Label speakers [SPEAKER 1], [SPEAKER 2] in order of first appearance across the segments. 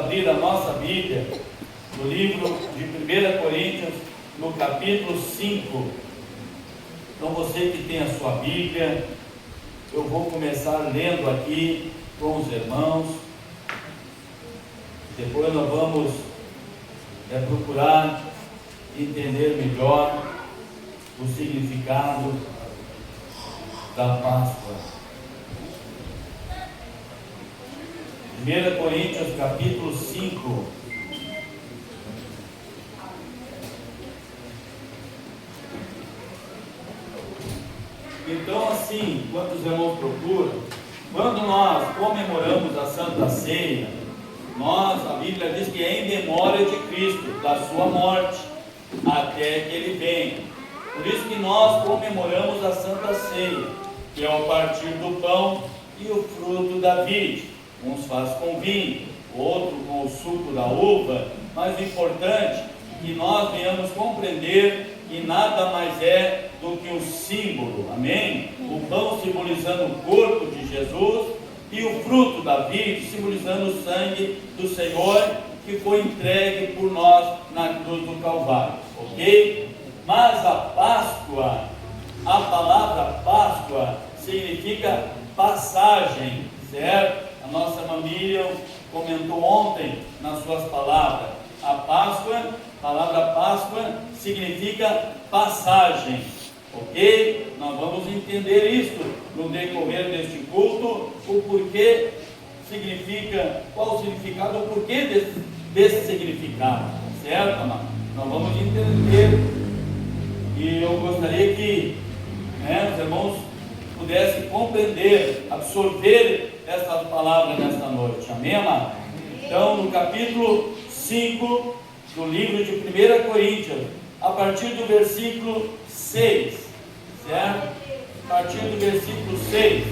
[SPEAKER 1] abrir a nossa Bíblia no livro de 1 Coríntios, no capítulo 5. Então você que tem a sua Bíblia, eu vou começar lendo aqui com os irmãos. Depois nós vamos procurar entender melhor o significado da Páscoa. 1 Coríntios capítulo 5. Então, assim, quando os irmãos procuram, quando nós comemoramos a Santa Ceia, a Bíblia diz que é em memória de Cristo, da sua morte, até que Ele venha. Por isso que nós comemoramos a Santa Ceia, que é o partir do pão e o fruto da vide. Uns faz com vinho, outro com o suco da uva, mas o importante é que nós venhamos compreender que nada mais é do que um símbolo, amém? O pão simbolizando o corpo de Jesus e o fruto da vide simbolizando o sangue do Senhor que foi entregue por nós na cruz do Calvário, ok? Mas a Páscoa, a palavra Páscoa significa passagem, certo? A nossa irmã Miriam comentou ontem nas suas palavras. A palavra Páscoa significa passagem, ok? Nós vamos entender isso no decorrer deste culto, o porquê significa, qual o significado, o porquê desse significado, certo, amado? Nós vamos entender, e eu gostaria que os irmãos pudessem compreender, absorver essa palavra nesta noite, amém, amado? Então, no capítulo 5 do livro de 1 Coríntios, a partir do versículo 6, certo? A partir do versículo 6,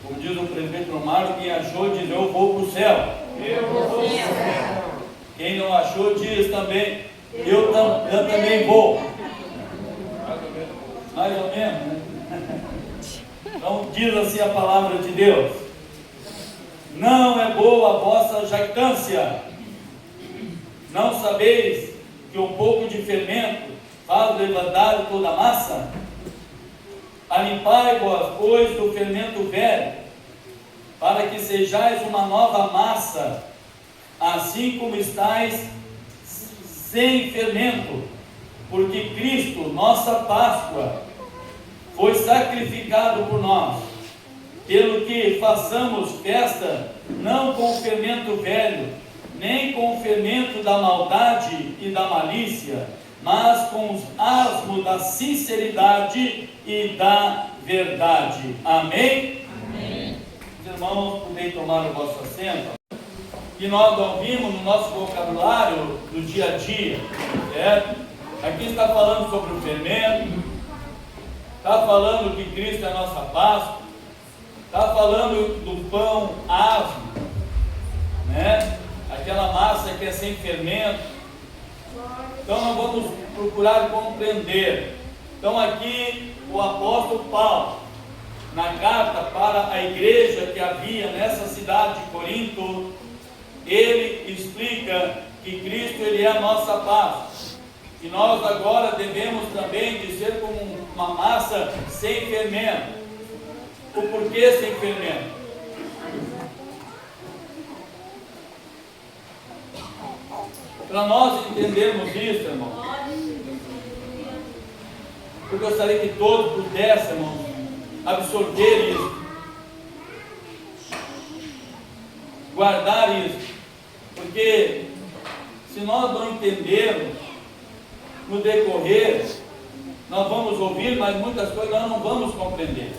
[SPEAKER 1] como diz o presbítero Mário, quem achou diz: eu vou para o céu. Eu vou para o céu. Quem não achou diz também: eu também vou. Mais ou menos, né? Então diz assim a palavra de Deus: não é boa a vossa jactância. Não sabeis que um pouco de fermento faz levantar toda a massa? Alimpai-vos, pois, do fermento velho, para que sejais uma nova massa, assim como estáis sem fermento, porque Cristo, nossa Páscoa, foi sacrificado por nós, pelo que façamos festa, não com o fermento velho, nem com o fermento da maldade e da malícia, mas com os asmos da sinceridade e da verdade. Amém? Amém. Os irmãos, podem tomar o vosso assento, que nós ouvimos no nosso vocabulário do dia a dia, certo? Aqui está falando sobre o fermento, está falando que Cristo é a nossa Páscoa, está falando do pão asmo, né? Aquela massa que é sem fermento. Então nós vamos procurar compreender. Então aqui o apóstolo Paulo, na carta para a igreja que havia nessa cidade de Corinto, ele explica que Cristo ele é a nossa paz. E nós agora devemos também dizer como uma massa sem fermento. O porquê sem fermento? Para nós entendermos isso, irmão, eu gostaria que todos pudessem, irmão, absorver isso, guardar isso, porque se nós não entendermos no decorrer, nós vamos ouvir, mas muitas coisas nós não vamos compreender.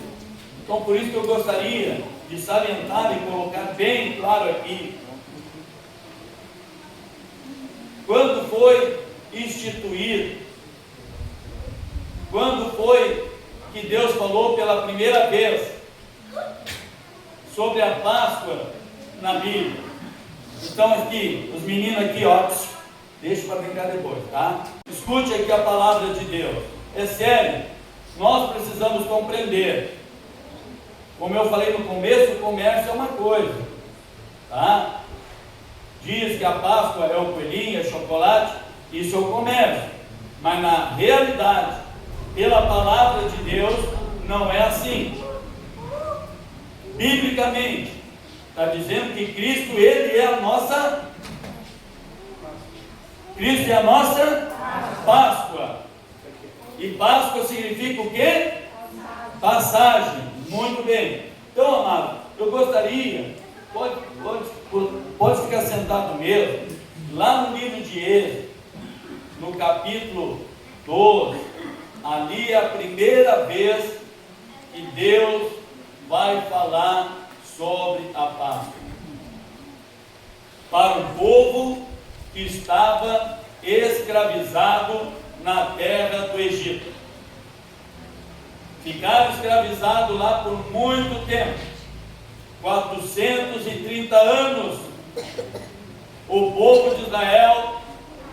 [SPEAKER 1] Então, por isso que eu gostaria de salientar e colocar bem claro aqui: quando foi instituído, quando foi que Deus falou pela primeira vez sobre a Páscoa na Bíblia? Então aqui, os meninos aqui, ó, deixa para brincar depois, tá? Escute aqui a palavra de Deus. É sério, nós precisamos compreender. Como eu falei no começo, o comércio é uma coisa, tá? Diz que a Páscoa é o coelhinho, é chocolate, isso é o comércio. Mas na realidade, pela palavra de Deus, não é assim. Biblicamente, está dizendo que Cristo, Ele é a nossa... Cristo é a nossa Páscoa. E Páscoa significa o quê? Passagem. Muito bem. Então, amado, eu gostaria, pode ficar sentado mesmo, lá no livro de Êxodo, no capítulo 12, ali é a primeira vez que Deus vai falar sobre a Páscoa para o povo que estava escravizado na terra do Egito. Ficaram escravizados lá por muito tempo, 430 anos. O povo de Israel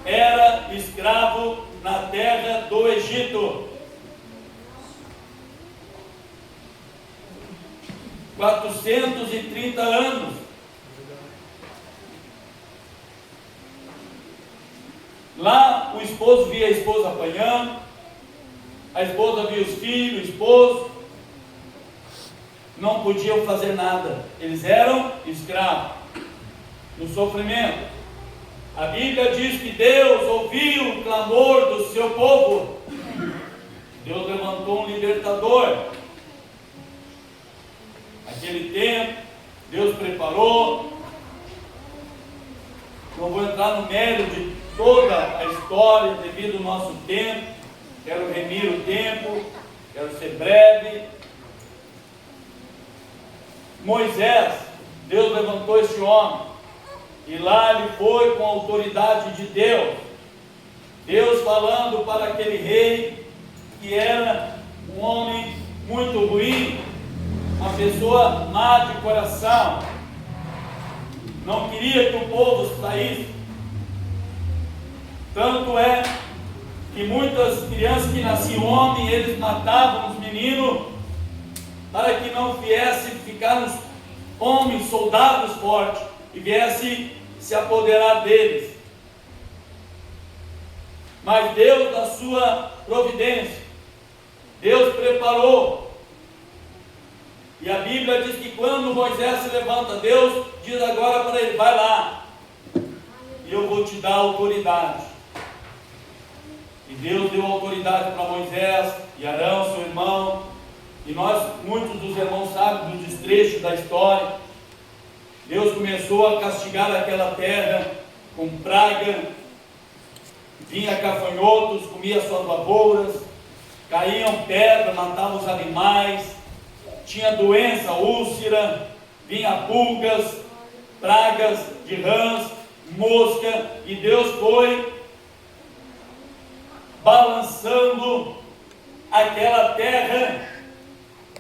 [SPEAKER 1] era escravo na terra do Egito. 430 anos. Lá o esposo via a esposa apanhando, a esposa via os filhos, o esposo. Não podiam fazer nada. Eles eram escravos, no sofrimento. A Bíblia diz que Deus ouviu o clamor do seu povo. Deus levantou um libertador. Naquele tempo, Deus preparou. Não vou entrar no mérito de toda a história devido ao nosso tempo. Quero remir o tempo, quero ser breve. Moisés, Deus levantou este homem, e lá ele foi com a autoridade de Deus. Deus falando para aquele rei, que era um homem muito ruim, uma pessoa má de coração, não queria que o povo saísse. Tanto é que muitas crianças que nasciam homem, eles matavam os meninos, para que não viessem ficar os homens, soldados fortes, e viessem se apoderar deles. Mas Deus, da sua providência, Deus preparou. E a Bíblia diz que quando Moisés se levanta, Deus diz agora para ele: vai lá, e eu vou te dar autoridade. E Deus deu autoridade para Moisés e Arão, seu irmão. E nós, muitos dos irmãos sabem do desfecho da história. Deus começou a castigar aquela terra com praga. Vinha gafanhotos, comia suas lavouras, caíam pedras, matavam os animais, tinha doença, úlcera, vinha pulgas, pragas de rãs, mosca, e Deus foi balançando aquela terra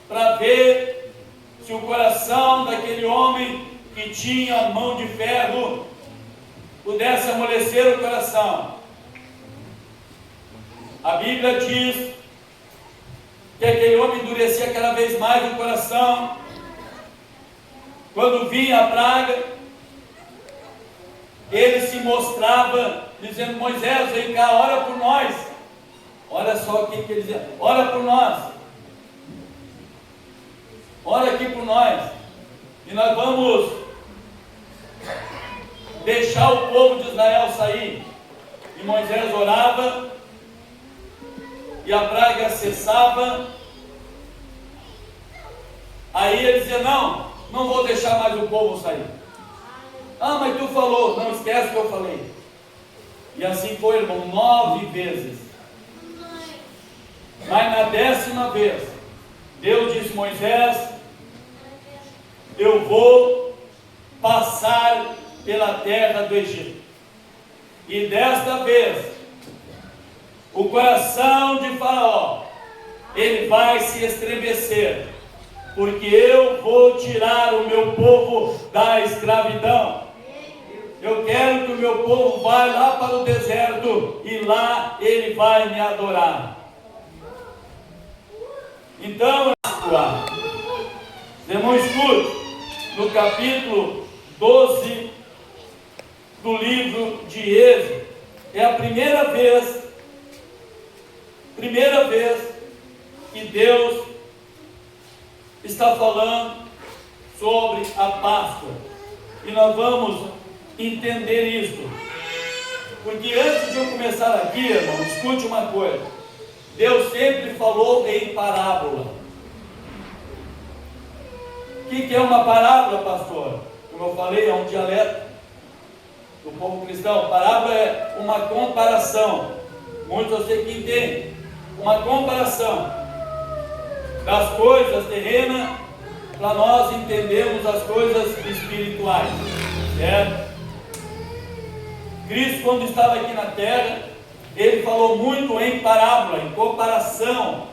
[SPEAKER 1] para ver se o coração daquele homem que tinha a mão de ferro pudesse amolecer o coração. A Bíblia diz que aquele homem endurecia cada vez mais o coração. Quando vinha a praga, ele se mostrava dizendo: Moisés, vem cá, ora por nós. Olha só o que ele dizia: ora por nós, ora aqui por nós, e nós vamos deixar o povo de Israel sair. E Moisés orava, e a praga cessava. Aí ele dizia: não vou deixar mais o povo sair. Ah, mas tu falou. Não esquece o que eu falei. E assim foi, irmão, 9 vezes. Mas na 10ª vez, Deus disse: Moisés, eu vou passar pela terra do Egito. E desta vez, o coração de Faraó, ele vai se estremecer, porque eu vou tirar o meu povo da escravidão. Eu quero que o meu povo vá lá para o deserto, e lá ele vai me adorar. Então, Irmão, escute, no capítulo 12 do livro de Êxodo, é a primeira vez que Deus está falando sobre a Páscoa. E nós vamos entender isso. Porque antes de eu começar aqui, irmão, escute uma coisa. Deus sempre falou em parábola. O que é uma parábola, pastor? Como eu falei, é um dialeto do povo cristão. Parábola é uma comparação. Muitos eu sei que entendem. Uma comparação das coisas terrenas para nós entendermos as coisas espirituais. Certo? Cristo, quando estava aqui na terra, ele falou muito em parábola, em comparação.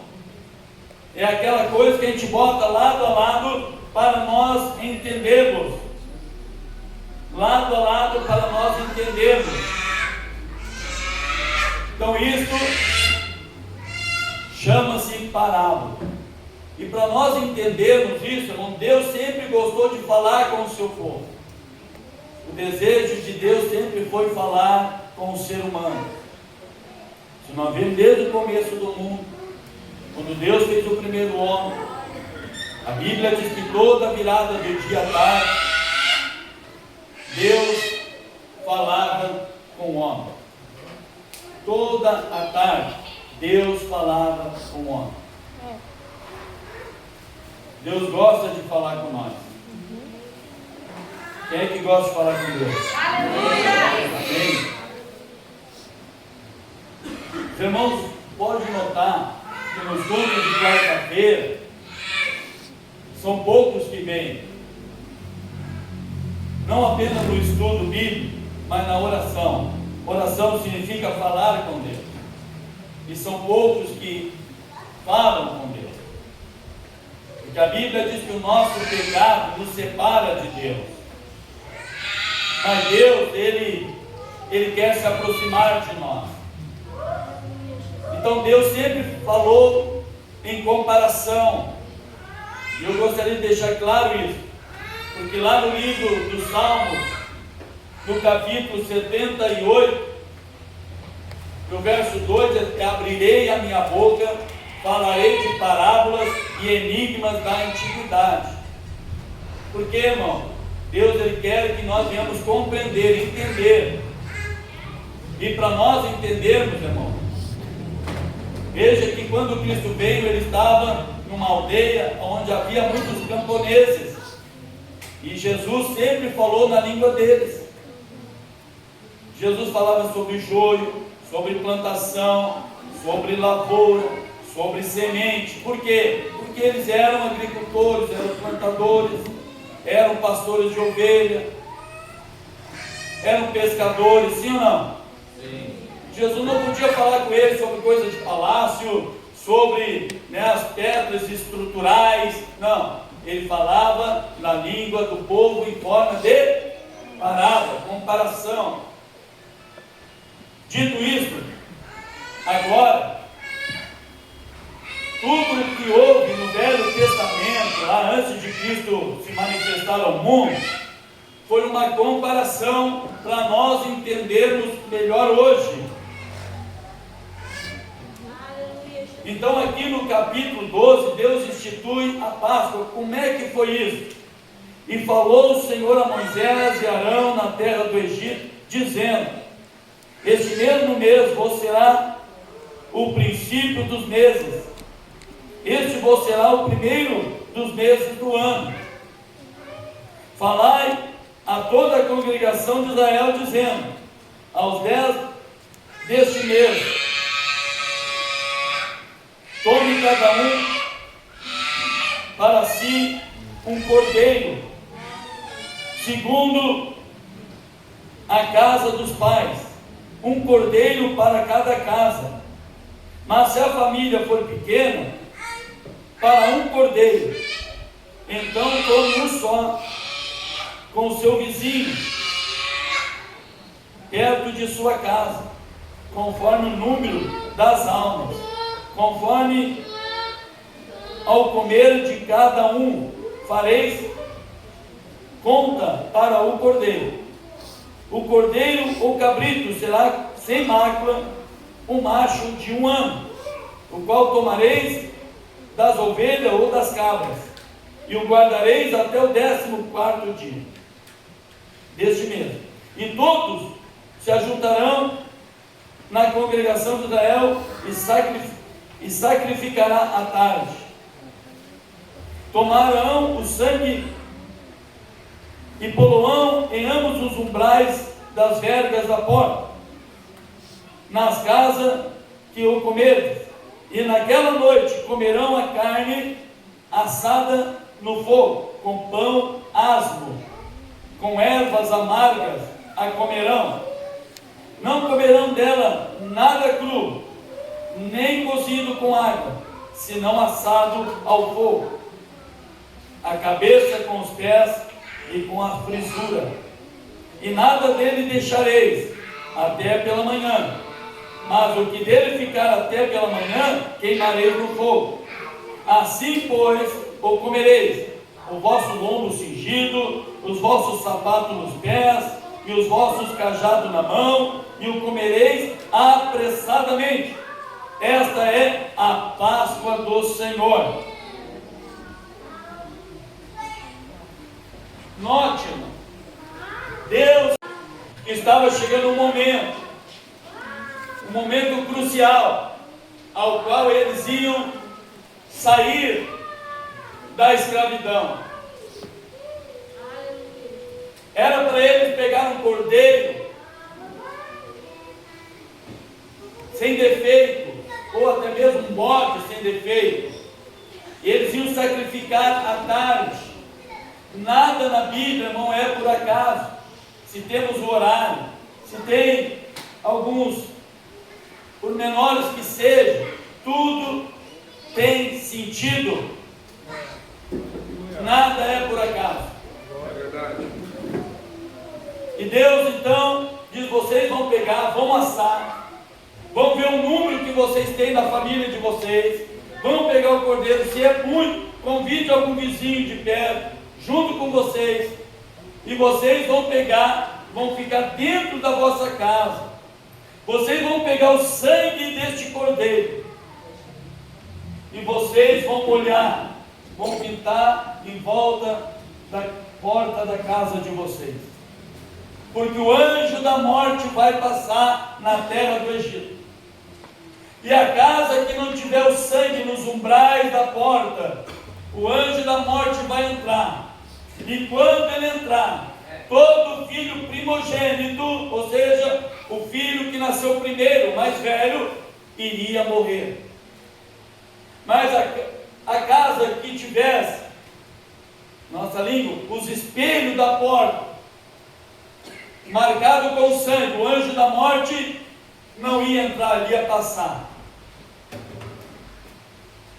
[SPEAKER 1] É aquela coisa que a gente bota lado a lado para nós entendermos. Lado a lado para nós entendermos. Então isso chama-se parábola. E para nós entendermos isso, irmão, Deus sempre gostou de falar com o seu povo. O desejo de Deus sempre foi falar com o ser humano. Se nós vemos desde o começo do mundo, quando Deus fez o primeiro homem, a Bíblia diz que toda virada do dia à tarde, Deus falava com o homem. Toda a tarde, Deus falava com o homem. Deus gosta de falar com nós. Quem é que gosta de falar com Deus? Amém. Os irmãos podem notar que nos cultos de quarta-feira são poucos que vêm. Não apenas no estudo bíblico, mas na oração. Oração significa falar com Deus. E são poucos que falam com Deus. Porque a Bíblia diz que o nosso pecado nos separa de Deus. Mas Deus, Ele quer se aproximar de nós. Então Deus sempre falou em comparação. E eu gostaria de deixar claro isso. Porque lá no livro dos Salmos, no capítulo 78, no verso 2, abrirei a minha boca, falarei de parábolas e enigmas da antiguidade. Por quê, irmão? Deus, Ele quer que nós venhamos compreender, entender. E para nós entendermos, irmão, veja que quando Cristo veio, Ele estava numa aldeia onde havia muitos camponeses. E Jesus sempre falou na língua deles. Jesus falava sobre joio, sobre plantação, sobre lavoura, sobre semente. Por quê? Porque eles eram agricultores, eram plantadores, eram pastores de ovelha, eram pescadores, sim ou não? Sim. Jesus não podia falar com eles sobre coisas de palácio, sobre as pedras estruturais, não. Ele falava na língua do povo em forma de parábola, comparação. Dito isso, agora, tudo o que houve no Velho Testamento, lá antes de Cristo se manifestar ao mundo, foi uma comparação para nós entendermos melhor hoje. Então aqui no capítulo 12, Deus institui a Páscoa. Como é que foi isso? E falou o Senhor a Moisés e Arão na terra do Egito, dizendo: este mesmo mês vos será o princípio dos meses. Este vos será o primeiro dos meses do ano. Falai a toda a congregação de Israel, dizendo: aos 10 deste mês, tome cada um para si um cordeiro, segundo a casa dos pais, um cordeiro para cada casa. Mas se a família for pequena, para um cordeiro, então tome um só, com o seu vizinho, perto de sua casa, conforme o número das almas, conforme ao comer de cada um, fareis conta para o cordeiro. O cordeiro ou cabrito será sem mácula, um macho de 1 ano, o qual tomareis das ovelhas ou das cabras, e o guardareis até o 14º dia deste mês. E todos se ajuntarão na congregação de Israel e sacrificará à tarde. Tomarão o sangue e poloão em ambos os umbrais das vergas da porta, nas casas que o comerdes, e naquela noite comerão a carne assada no fogo, com pão asmo, com ervas amargas a comerão. Não comerão dela nada cru, nem cozido com água, senão assado ao fogo, a cabeça com os pés e com a frisura. E nada dele deixareis até pela manhã, mas o que dele ficar até pela manhã, queimareis no fogo. Assim, pois, o comereis, o vosso lombo cingido, os vossos sapatos nos pés, e os vossos cajados na mão, e o comereis apressadamente. Esta é a Páscoa do Senhor. Note, irmão, Deus estava chegando um momento crucial, ao qual eles iam sair da escravidão. Era para eles pegar um cordeiro sem defeito, ou até mesmo um bode sem defeito, e eles iam sacrificar à tarde. Nada na Bíblia não é por acaso. Se temos o horário, se tem alguns pormenores que sejam, tudo tem sentido. Nada é por acaso. É verdade. E Deus então diz: vocês vão pegar, vão assar, vão ver o número que vocês têm na família de vocês, vão pegar o cordeiro. Se é muito, convide algum vizinho de perto junto com vocês, e vocês vão pegar, vão ficar dentro da vossa casa. Vocês vão pegar o sangue deste cordeiro e vocês vão molhar, vão pintar em volta da porta da casa de vocês, porque o anjo da morte vai passar na terra do Egito, e a casa que não tiver o sangue nos umbrais da porta, o anjo da morte vai entrar. E quando ele entrar, todo filho primogênito, ou seja, o filho que nasceu primeiro, o mais velho, iria morrer. Mas a casa que tivesse, nossa língua, os espelhos da porta, marcado com o sangue, o anjo da morte não ia entrar, ia passar.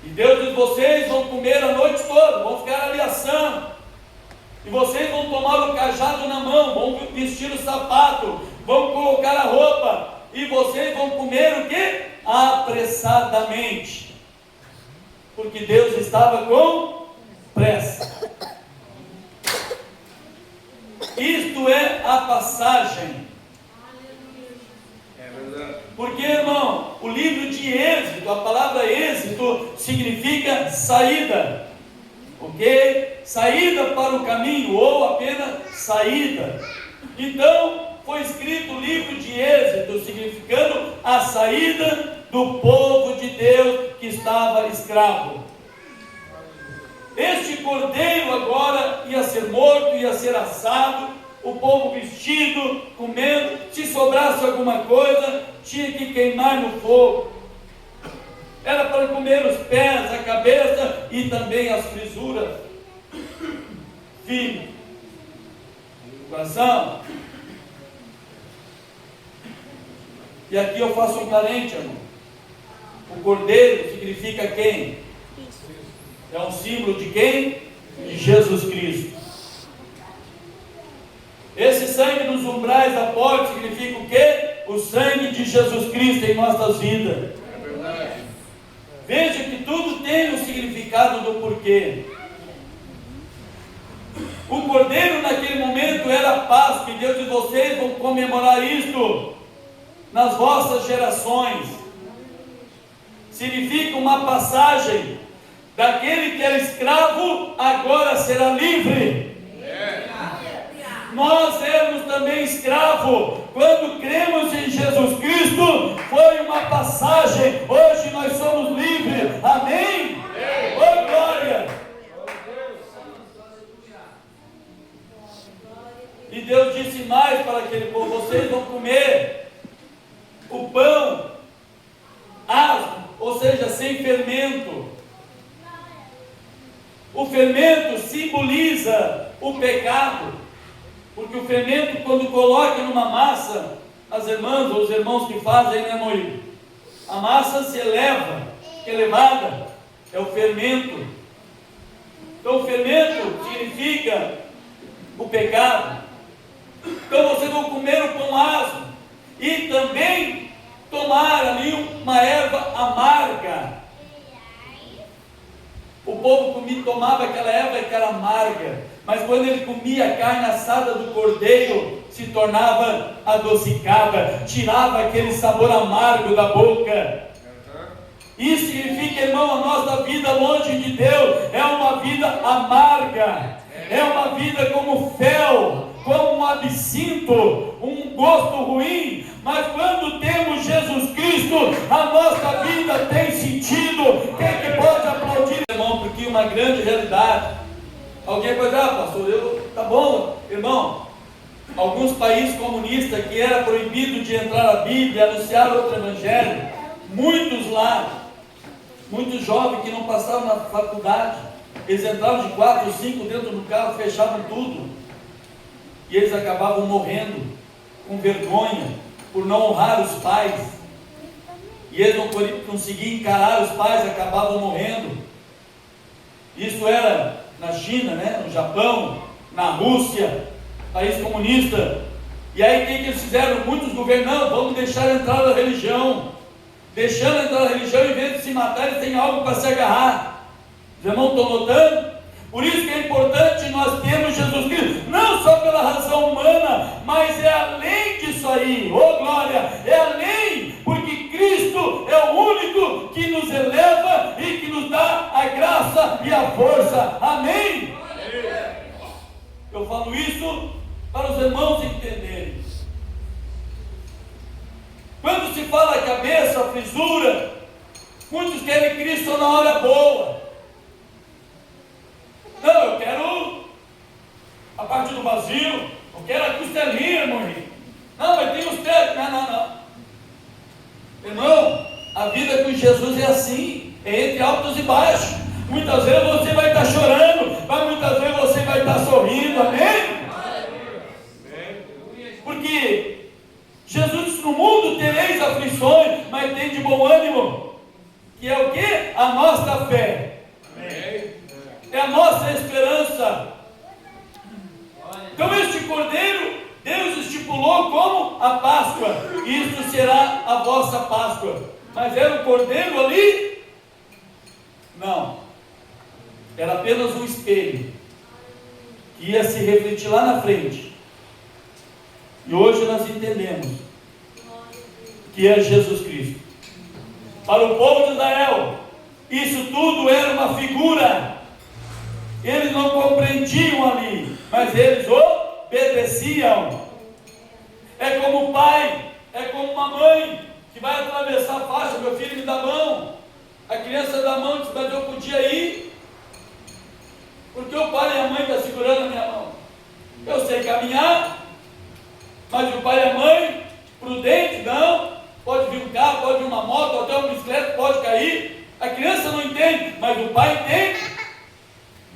[SPEAKER 1] E Deus diz: vocês vão comer a noite toda, vão ficar ali assando. E vocês vão tomar o cajado na mão, vão vestir o sapato, vão colocar a roupa, e vocês vão comer o quê? Apressadamente. Porque Deus estava com pressa. Isto é a passagem. Porque, irmão, o livro de Êxodo, a palavra Êxodo significa saída. Ok? Saída para o caminho, ou apenas saída. Então, foi escrito o livro de Êxodo, significando a saída do povo de Deus que estava escravo. Este cordeiro agora ia ser morto, ia ser assado, o povo vestido, comendo. Se sobrasse alguma coisa, tinha que queimar no fogo. Era para comer os pés, a cabeça e também as frisuras. Filho, coração. E aqui eu faço um parente, irmão. O cordeiro significa quem? É um símbolo de quem? De Jesus Cristo. Esse sangue nos umbrais da porta significa o quê? O sangue de Jesus Cristo em nossas vidas. É verdade. Veja que tudo tem um significado do porquê. O cordeiro naquele momento era a Páscoa, e Deus diz: vocês vão comemorar isto nas vossas gerações. Significa uma passagem daquele que era escravo, agora será livre. Nós éramos também escravos. Quando cremos em Jesus Cristo, foi uma passagem. Hoje nós somos livres. Amém? Oh, glória! E Deus disse mais para aquele povo: vocês vão comer o pão asmo, ou seja, sem fermento. O fermento simboliza o pecado. Porque o fermento, quando coloca numa massa, as irmãs ou os irmãos que fazem, né, Moí? A massa se eleva, que elevada é o fermento. Então o fermento significa o pecado. Então vocês vão comer o pão asmo e também tomar ali uma erva amarga. O povo tomava aquela erva que era amarga, mas quando ele comia a carne assada do cordeiro, se tornava adocicada, tirava aquele sabor amargo da boca. Isso significa, irmão, a nossa vida longe de Deus é uma vida amarga, é uma vida como fel, como um absinto, um gosto ruim. Mas quando temos Jesus Cristo, a nossa vida tem sentido. Quem é que pode aplaudir, irmão? Porque é uma grande realidade. Alguém pode dizer: ah, pastor, tá bom, irmão. Alguns países comunistas que era proibido de entrar a Bíblia, anunciar outro evangelho, muitos lá, muitos jovens que não passavam na faculdade, eles entravam de 4 ou 5 dentro do carro, fechavam tudo, e eles acabavam morrendo com vergonha por não honrar os pais, e eles não conseguiam encarar os pais, acabavam morrendo. Isso era na China, né? No Japão, na Rússia, país comunista. E aí o que eles fizeram? Muitos governantes: vamos deixar entrar a religião. Deixando entrar a religião, em vez de se matar, eles têm algo para se agarrar. Os irmãos estão notando? Por isso que é importante nós termos Jesus Cristo, não só pela razão humana, mas é além disso aí. Oh glória! É além, porque Cristo é o único que nos eleva e que nos dá a graça e a força. Amém? Eu falo isso para os irmãos entenderem. Quando se fala a cabeça, a frisura, muitos querem Cristo na hora boa. Não, eu quero a parte do vazio, eu quero a costelinha, irmão. Não, mas tem os pés. Não. Irmão, a vida com Jesus é assim, é entre altos e baixos. Muitas vezes você vai estar chorando, mas muitas vezes você vai estar sorrindo. Amém? Porque Jesus disse: no mundo tereis aflições, mas tem de bom ânimo. Que é o que? A nossa fé. Amém. É a nossa esperança. Então este cordeiro, Deus estipulou como a Páscoa. Isso será a vossa Páscoa. Mas era um cordeiro ali? Não. Era apenas um espelho que ia se refletir lá na frente. E hoje nós entendemos que é Jesus Cristo. Para o povo de Israel, isso tudo era uma figura. Eles não compreendiam ali, mas eles obedeciam. É como o pai, é como uma mãe que vai atravessar a faixa: meu filho, me dá a mão. A criança dá a mão e diz: mas eu podia ir, porque o pai e a mãe estão segurando a minha mão. Eu sei caminhar, mas o pai e a mãe, prudente, não. Pode vir um carro, pode vir uma moto, até uma bicicleta pode cair. A criança não entende, mas o pai entende.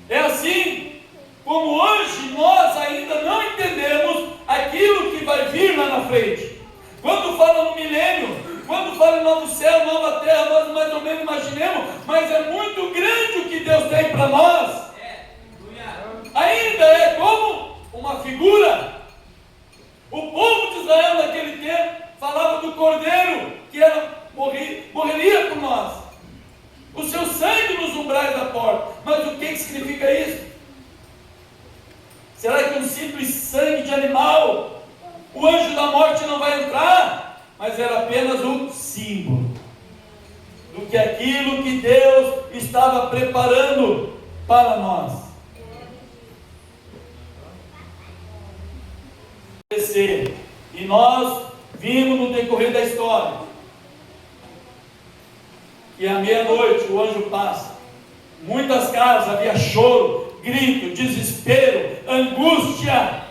[SPEAKER 1] É assim como hoje nós ainda não entendemos aquilo que vai vir lá na frente. Quando fala no milênio, quando fala em novo céu, nova terra, nós mais ou menos imaginemos, mas é muito grande o que Deus tem para nós. Ainda é como uma figura. O povo de Israel naquele tempo falava do cordeiro que morreria por nós, o seu sangue nos umbrais da porta. Mas o que significa isso? Será que um simples sangue de animal, o anjo da morte não vai entrar? Mas era apenas um símbolo do que aquilo que Deus estava preparando para nós. E nós vimos no decorrer da história que à meia-noite o anjo passa. Muitas casas havia choro, grito, desespero, angústia.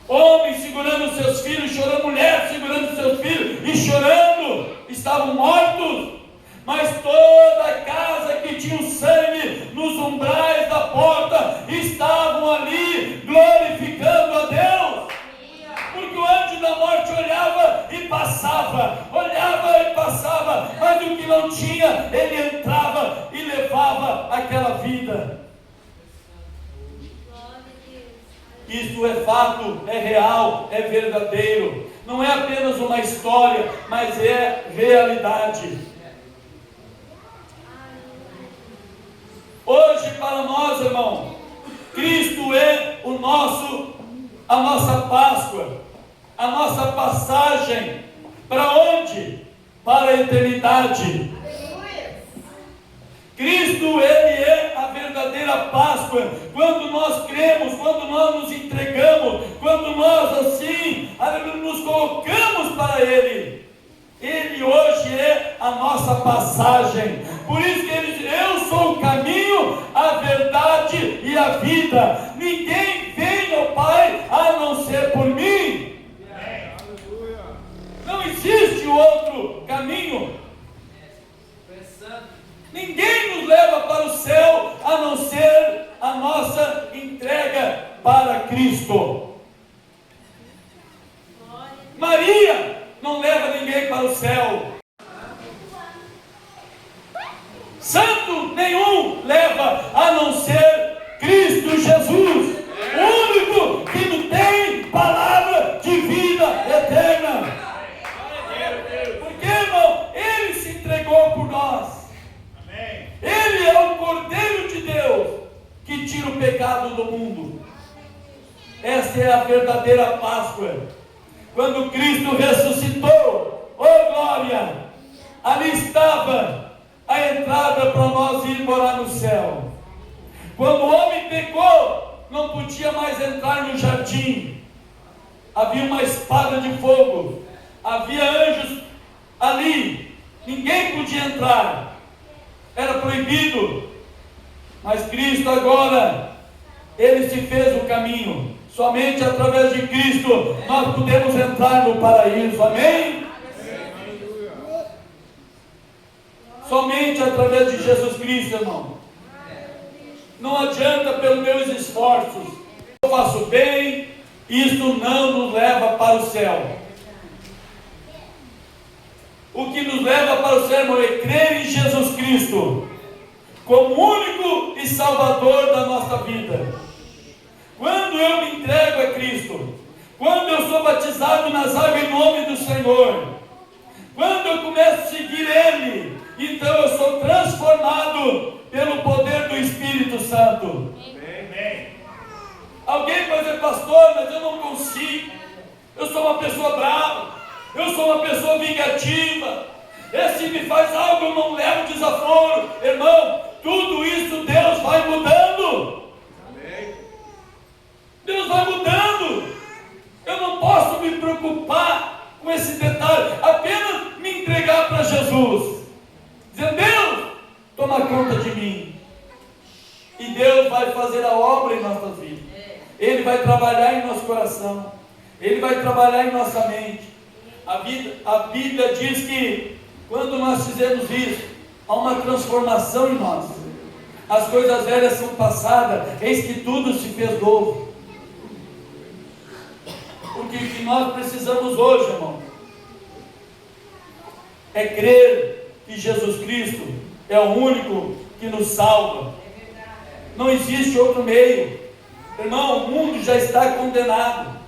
[SPEAKER 1] Homens segurando seus filhos, chorando, mulheres segurando seus filhos e chorando, estavam mortos. Mas toda a casa que tinha o sangue nos umbrais da porta estavam ali glorificando a Deus. Porque o anjo da morte olhava e passava, mas o que não tinha, ele entrava e levava aquela vida. Isto é fato, é real, é verdadeiro. Não é apenas uma história, mas é realidade. Hoje para nós, irmão, Cristo é a nossa Páscoa, a nossa passagem. Para onde? Para a eternidade. Cristo, Ele é a verdadeira Páscoa. Quando nós cremos, quando nós nos entregamos, quando nós assim nos colocamos para Ele, Ele hoje é a nossa passagem. Por isso que Ele diz: eu sou o caminho, a verdade e a vida. Ninguém vem ao Pai a não ser por mim. Não existe outro caminho. Ninguém nos leva para o céu a não ser a nossa entrega para Cristo. Maria não leva ninguém para o céu. Santo nenhum leva a não ser Cristo Jesus, o único que não tem palavra de vida eterna. Porque, irmão, Ele se entregou por nós. Ele é o Cordeiro de Deus que tira o pecado do mundo. Essa é a verdadeira Páscoa. Quando Cristo ressuscitou, oh glória, ali estava a entrada para nós ir morar no céu. Quando o homem pecou, não podia mais entrar no jardim. Havia uma espada de fogo, havia anjos ali, ninguém podia entrar, era proibido. Mas Cristo agora, Ele se fez o caminho. Somente através de Cristo nós podemos entrar no paraíso, amém? Somente através de Jesus Cristo, irmão. Não adianta pelos meus esforços. Eu faço bem, isto não nos leva para o céu. O que nos leva para o céu, irmão, é crer em Jesus Cristo como único e salvador da nossa vida. Quando eu me entrego a Cristo, quando eu sou batizado nas águas em nome do Senhor, quando eu começo a seguir Ele, então eu sou transformado pelo poder do Espírito Santo. Alguém pode dizer: pastor, mas eu não consigo, eu sou uma pessoa brava, eu sou uma pessoa vingativa, se me faz algo eu não levo desaforo. Irmão, tudo isso Deus vai mudando. Deus vai mudando. Eu não posso me preocupar com esse detalhe, apenas me entregar para Jesus, dizer: Deus, toma conta de mim. E Deus vai fazer a obra em nossas vidas. Ele vai trabalhar em nosso coração, Ele vai trabalhar em nossa mente. A Bíblia diz que quando nós fizemos isso, há uma transformação em nós. As coisas velhas são passadas, eis que tudo se fez novo. Porque o que nós precisamos hoje, irmão, é crer que Jesus Cristo é o único que nos salva. Não existe outro meio. Irmão, o mundo já está condenado.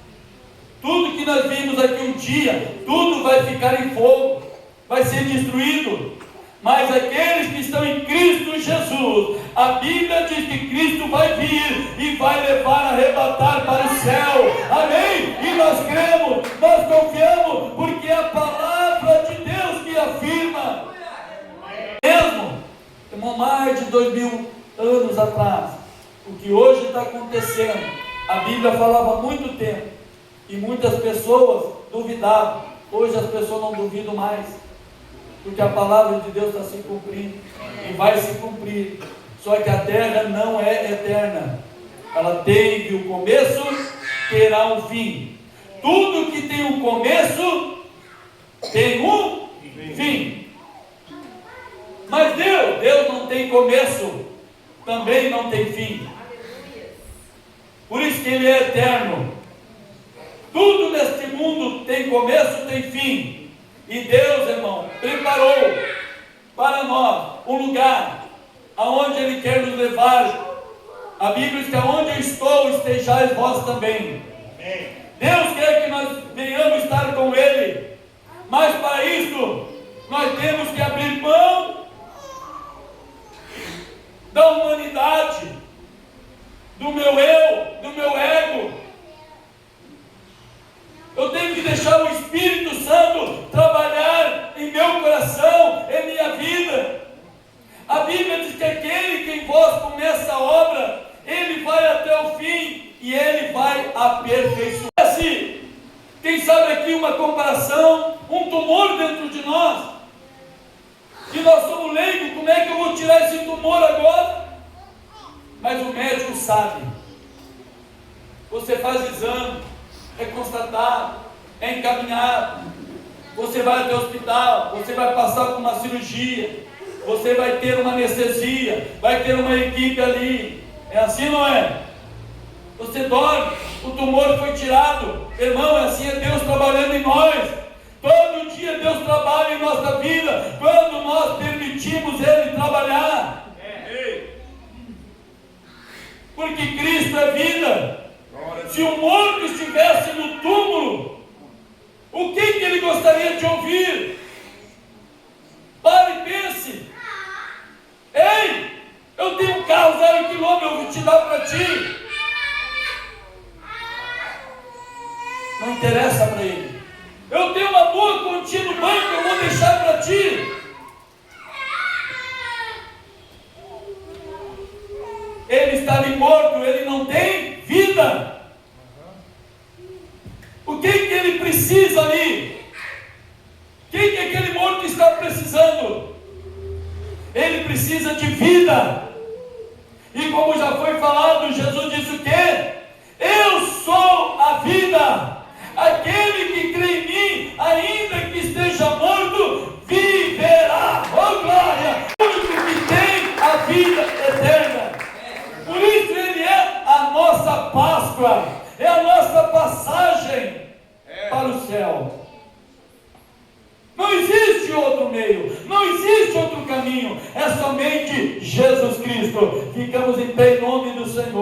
[SPEAKER 1] Tudo que nós vimos aqui um dia, tudo vai ficar em fogo, vai ser destruído. Mas aqueles que estão em Cristo Jesus, A Bíblia diz que Cristo vai vir e vai levar, arrebatar para o céu. Amém? E nós cremos, nós confiamos, porque é a palavra de Deus que afirma. Mesmo, irmão, mais de 2000 anos atrás, o que hoje está acontecendo, a Bíblia falava há muito tempo, e muitas pessoas duvidavam. Hoje as pessoas não duvidam mais, porque a palavra de Deus está se cumprindo, e vai se cumprir. Só que a terra não é eterna, ela teve o começo, terá um fim. Tudo que tem um começo, tem um fim. Mas Deus não tem começo, também não tem fim. Por isso que Ele é eterno. Tudo neste mundo tem começo, tem fim. E Deus, irmão, preparou para nós um lugar aonde Ele quer nos levar. A Bíblia diz que aonde eu estou, estejais vós também. Deus quer que nós venhamos estar com Ele. Mas para isso, nós temos que abrir mão da humanidade, do meu eu, do meu ego. Eu tenho que deixar o Espírito Santo trabalhar em meu coração, em minha vida. A Bíblia diz que aquele que em vós começa a obra, ele vai até o fim e ele vai aperfeiçoar. Quem sabe aqui uma comparação, um tumor dentro de nós, e nós somos leigos, como é que eu vou tirar esse tumor agora? Mas o médico sabe. Você faz exame, é constatado, é encaminhado, você vai até o hospital, você vai passar por uma cirurgia, você vai ter uma anestesia, vai ter uma equipe ali. É assim, não é? Você dorme, o tumor foi tirado. Irmão, é assim, é Deus trabalhando em nós. Todo dia Deus trabalha em nossa vida, quando nós permitimos Ele trabalhar. Porque Cristo é vida. Se o morto estivesse no túmulo, o que ele gostaria de ouvir? Pare e pense. Ei, eu tenho um carro 0 km, eu vou te dar para ti. Não interessa para ele. Eu tenho uma boa quantia no banco, eu vou deixar para ti. Ele está ali morto, ele não tem vida. O que ele precisa ali? O que aquele morto está precisando? Ele precisa de vida. E como já foi falado, Jesus disse o quê? Eu sou a vida. Aquele que crê em mim, ainda que esteja morto, viverá. Oh glória! O único que tem a vida eterna. Por isso Ele é a nossa Páscoa, é a nossa passagem para o céu. Não existe outro meio, não existe outro caminho, é somente Jesus Cristo. Ficamos em pé em nome do Senhor.